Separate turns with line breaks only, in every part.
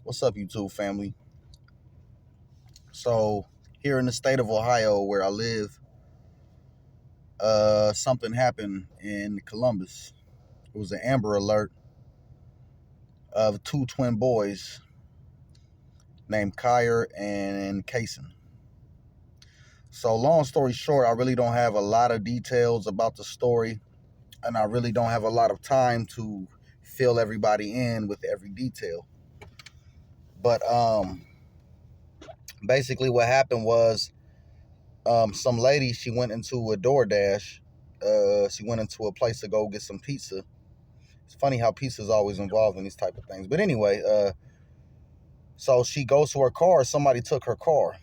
What's up, YouTube family? So, here in the state of Ohio, where I live, something happened in Columbus. It was an Amber Alert of two twin boys named Kyer and Kason. So, long story short, I really don't have a lot of details about the story, and I really don't have a lot of time to fill everybody in with every detail. But basically, what happened was some lady, she went into a DoorDash. She went into a place to go get some pizza. It's funny how pizza is always involved in these type of things. But anyway, so she goes to her car. Somebody took her car,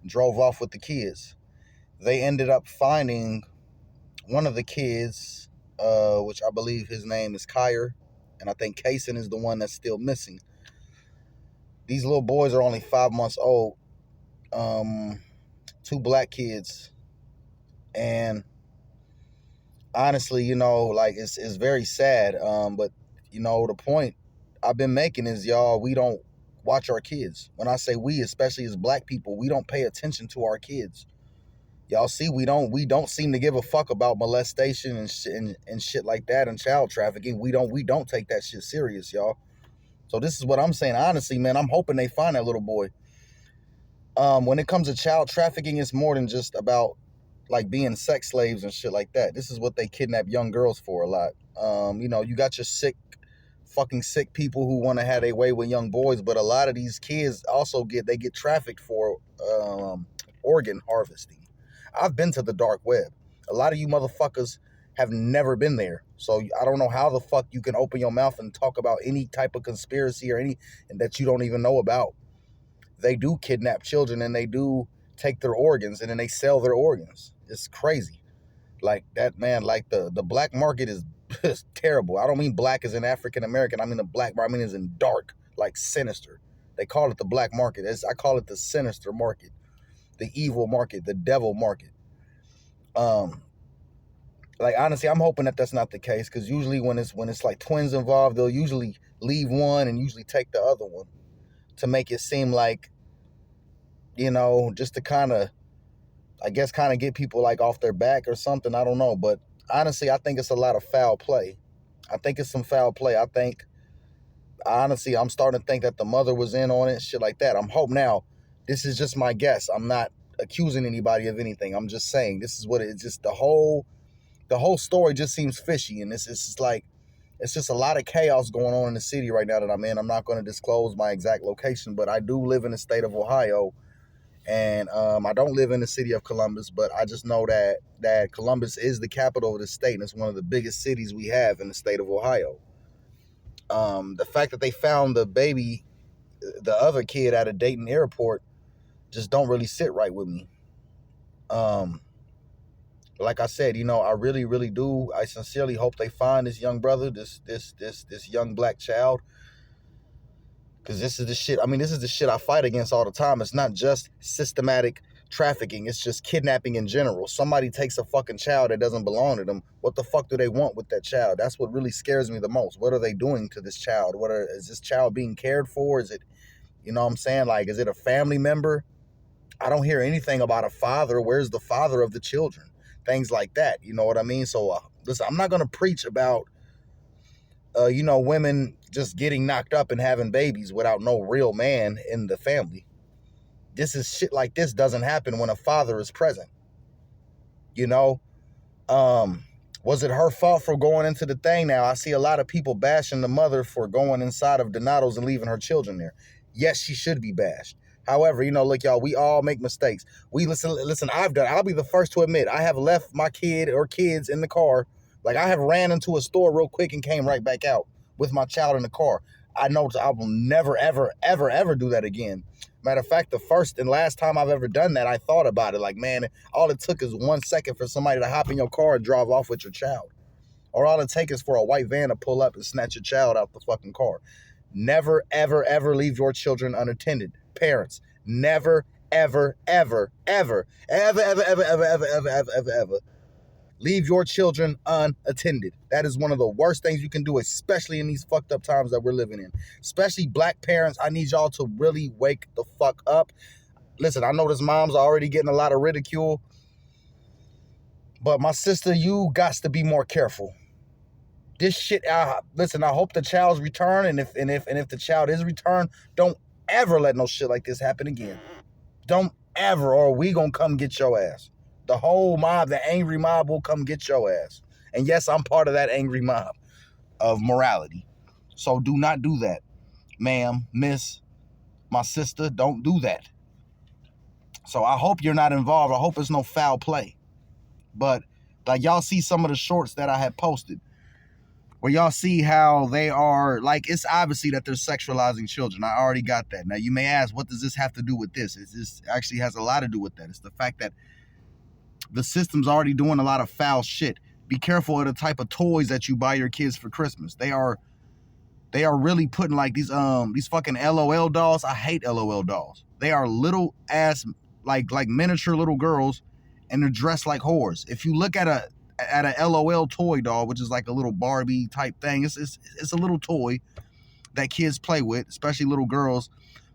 drove off with the kids. They ended up finding one of the kids, which I believe his name is Kyer, and I think Kason is the one that's still missing. These little boys are only 5 months old. Two black kids, and honestly, like it's very sad. But the point I've been making is, y'all, we don't watch our kids. When I say we, especially as black people, we don't pay attention to our kids. Y'all see, we don't seem to give a fuck about molestation and shit like that and child trafficking. We don't take that shit serious, y'all. So this is what I'm saying. Honestly, man, I'm hoping they find that little boy. When it comes to child trafficking, it's more than just about like being sex slaves and shit like that. This is what they kidnap young girls for a lot. You got your fucking sick people who want to have their way with young boys, but a lot of these kids also get trafficked for organ harvesting. I've been to the dark web. A lot of you motherfuckers have never been there. So I don't know how the fuck you can open your mouth and talk about any type of conspiracy or any that you don't even know about. They do kidnap children and they do take their organs and then they sell their organs. It's crazy. Like that, man, like the black market is is terrible. I don't mean black as in African American. I mean the black market. I mean as in dark, like sinister. They call it the black market. I call it the sinister market, the evil market, the devil market. Um, like honestly, I'm hoping that that's not the case because usually when it's like twins involved, they'll usually leave one and usually take the other one to make it seem like just to kind of, I guess, kind of get people like off their back or something. I don't know, but honestly, I think it's a lot of foul play. I think it's some foul play. I think honestly, I'm starting to think that the mother was in on it, shit like that. I'm hope now. This is just my guess. I'm not accusing anybody of anything. I'm just saying this is what it's just the whole story just seems fishy, and it's just like it's just a lot of chaos going on in the city right now that I'm in. I'm not going to disclose my exact location, but I do live in the state of Ohio, and I don't live in the city of Columbus, but I just know that Columbus is the capital of the state, and it's one of the biggest cities we have in the state of Ohio. The fact that they found the other kid at a Dayton airport, just don't really sit right with me. Um, like I said, I really, really do. I sincerely hope they find this young brother, this young black child, because this is the shit. I mean, this is the shit I fight against all the time. It's not just systematic trafficking. It's just kidnapping in general. Somebody takes a fucking child that doesn't belong to them. What the fuck do they want with that child? That's what really scares me the most. What are they doing to this child? Is this child being cared for? Is it, what I'm saying? Like, is it a family member? I don't hear anything about a father. Where's the father of the children? Things like that. You know what I mean? So, listen, I'm not going to preach about women just getting knocked up and having babies without no real man in the family. This is shit like this doesn't happen when a father is present. You know, was it her fault for going into the thing? Now I see a lot of people bashing the mother for going inside of Donato's and leaving her children there. Yes, she should be bashed. However, look, y'all, we all make mistakes. We listen. I'll be the first to admit I have left my kid or kids in the car. Like I have ran into a store real quick and came right back out with my child in the car. I know I will never, ever, ever, ever do that again. Matter of fact, the first and last time I've ever done that, I thought about it. Like, man, all it took is 1 second for somebody to hop in your car and drive off with your child. Or all it takes is for a white van to pull up and snatch your child out the fucking car. Never, ever, ever leave your children unattended. Parents, never, ever, ever, ever, ever, ever, ever, ever, ever, ever, ever, ever, ever Leave your children unattended. That is one of the worst things you can do, especially in these fucked up times that we're living in. Especially black parents, I need y'all to really wake the fuck up. Listen, I know this mom's already getting a lot of ridicule, but my sister, you got to be more careful. This shit, listen, I hope the child's return, and if the child is returned, don't ever let no shit like this happen again. Don't ever, or we gonna come get your ass. The whole mob, the angry mob will come get your ass. And yes, I'm part of that angry mob of morality. So do not do that, ma'am, miss, my sister, don't do that. So I hope you're not involved. I hope it's no foul play. But like y'all see some of the shorts that I had posted, where y'all see how they are, like, it's obviously that they're sexualizing children. I already got that. Now, you may ask, what does this have to do with this? This actually has a lot to do with that. It's the fact that the system's already doing a lot of foul shit. Be careful of the type of toys that you buy your kids for Christmas. They are really putting like these fucking LOL dolls. I hate LOL dolls. They are little ass, like miniature little girls, and they're dressed like whores. If you look at a LOL toy doll, which is like a little Barbie type thing. It's a little toy that kids play with, especially little girls.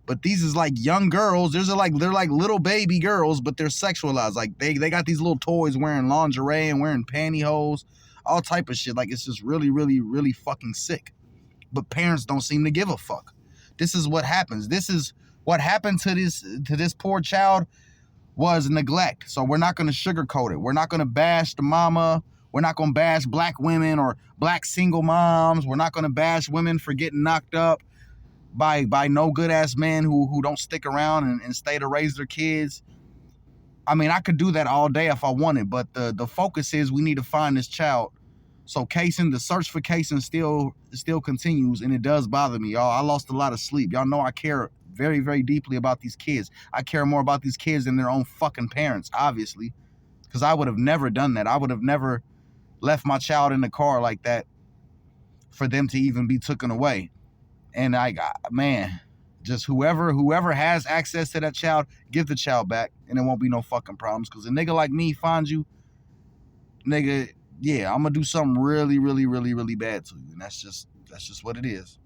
But these is like young girls. They're like little baby girls, but they're sexualized. Like they got these little toys wearing lingerie and wearing pantyhose, all type of shit. Like it's just really, really, really fucking sick. But parents don't seem to give a fuck. This is what happens. This is what happened to this poor child. Was neglect. So we're not going to sugarcoat it. We're not going to bash the mama. We're not going to bash black women or black single moms. We're not going to bash women for getting knocked up by no good ass men who don't stick around and stay to raise their kids. I mean, I could do that all day if I wanted, but the focus is we need to find this child. So Kason, the search for Kason still continues, and it does bother me, y'all. I lost a lot of sleep. Y'all know I care very, very deeply about these kids. I care more about these kids than their own fucking parents, obviously, because I would have never done that. I would have never left my child in the car like that for them to even be taken away. And man, just whoever has access to that child, give the child back, and there won't be no fucking problems. Because a nigga like me finds you, nigga, yeah, I'm gonna do something really, really, really, really bad to you, and that's just what it is.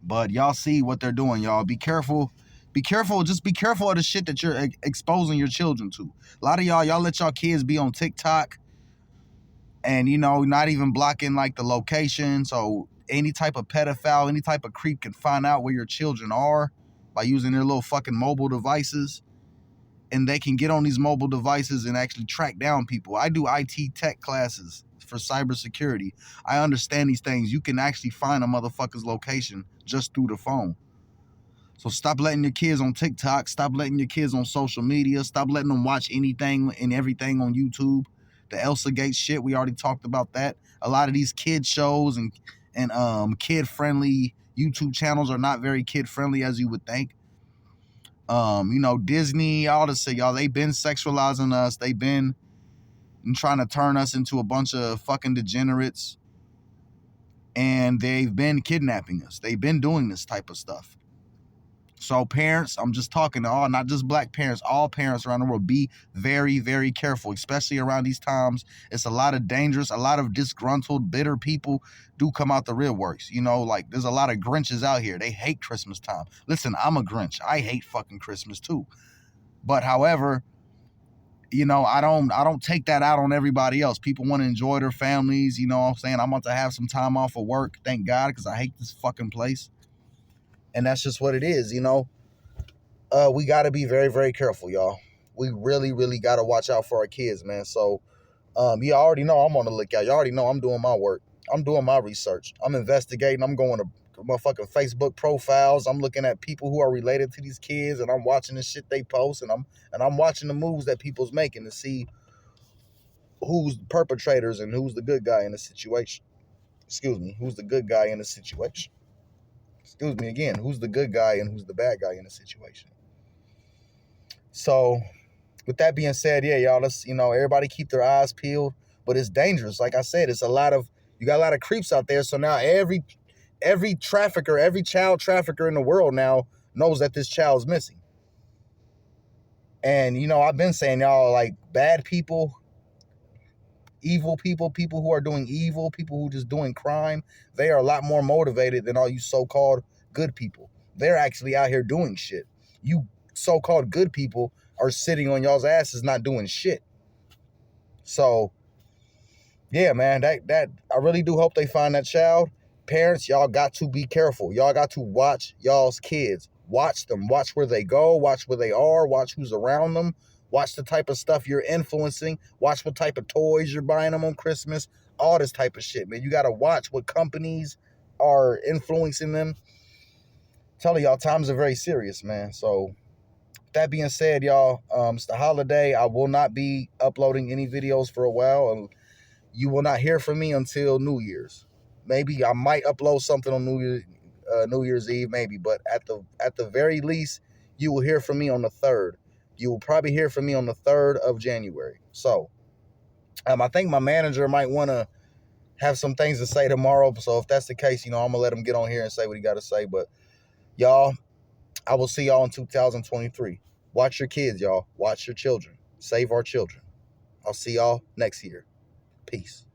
But y'all see what they're doing, y'all. Be careful. Be careful. Just be careful of the shit that you're exposing your children to. A lot of y'all let y'all kids be on TikTok and, not even blocking like the location. So any type of pedophile, any type of creep can find out where your children are by using their little fucking mobile devices. And they can get on these mobile devices and actually track down people. I do IT tech classes for cybersecurity. I understand these things. You can actually find a motherfucker's location just through the phone. So stop letting your kids on TikTok. Stop letting your kids on social media. Stop letting them watch anything and everything on YouTube. The Elsa Gate shit, we already talked about that. A lot of these kid shows and kid-friendly YouTube channels are not very kid-friendly as you would think. Disney, all this shit, y'all, they've been sexualizing us. They've been trying to turn us into a bunch of fucking degenerates. And they've been kidnapping us. They've been doing this type of stuff. So parents, I'm just talking to all, not just black parents, all parents around the world, be very, very careful, especially around these times. It's a lot of dangerous, a lot of disgruntled, bitter people do come out the real works. Like there's a lot of Grinches out here. They hate Christmas time. Listen, I'm a Grinch. I hate fucking Christmas too. But however, I don't take that out on everybody else. People want to enjoy their families. You know what I'm saying? I'm about to have some time off of work. Thank God, because I hate this fucking place. And that's just what it is, we got to be very, very careful, y'all. We really, really got to watch out for our kids, man. So, you already know I'm on the lookout. You already know I'm doing my work. I'm doing my research. I'm investigating. I'm going to motherfucking Facebook profiles. I'm looking at people who are related to these kids, and I'm watching the shit they post, and I'm watching the moves that people's making to see who's the perpetrators and who's the good guy in the situation. Excuse me, who's the good guy in the situation. Excuse me again, who's the good guy and who's the bad guy in the situation. So, with that being said, yeah, y'all, let's, everybody keep their eyes peeled, but it's dangerous. Like I said, you got a lot of creeps out there. So now every trafficker, every child trafficker in the world now knows that this child's missing. And, I've been saying, y'all, like, bad people, evil people who are doing evil, people who just doing crime, they are a lot more motivated than all you so-called good people. They're actually out here doing shit. You so-called good people are sitting on y'all's asses not doing shit. So yeah, man, that I really do hope they find that child. Parents, y'all got to be careful. Y'all got to watch y'all's kids. Watch them. Watch where they go. Watch where they are. Watch who's around them. Watch the type of stuff you're influencing. Watch what type of toys you're buying them on Christmas. All this type of shit, man. You got to watch what companies are influencing them. Telling y'all, times are very serious, man. So that being said, y'all, it's the holiday. I will not be uploading any videos for a while. You will not hear from me until New Year's. Maybe I might upload something on New Year's Eve, maybe. But at the very least, you will hear from me on the 3rd. You will probably hear from me on the 3rd of January. So I think my manager might want to have some things to say tomorrow. So if that's the case, I'm going to let him get on here and say what he got to say. But y'all, I will see y'all in 2023. Watch your kids, y'all. Watch your children. Save our children. I'll see y'all next year. Peace.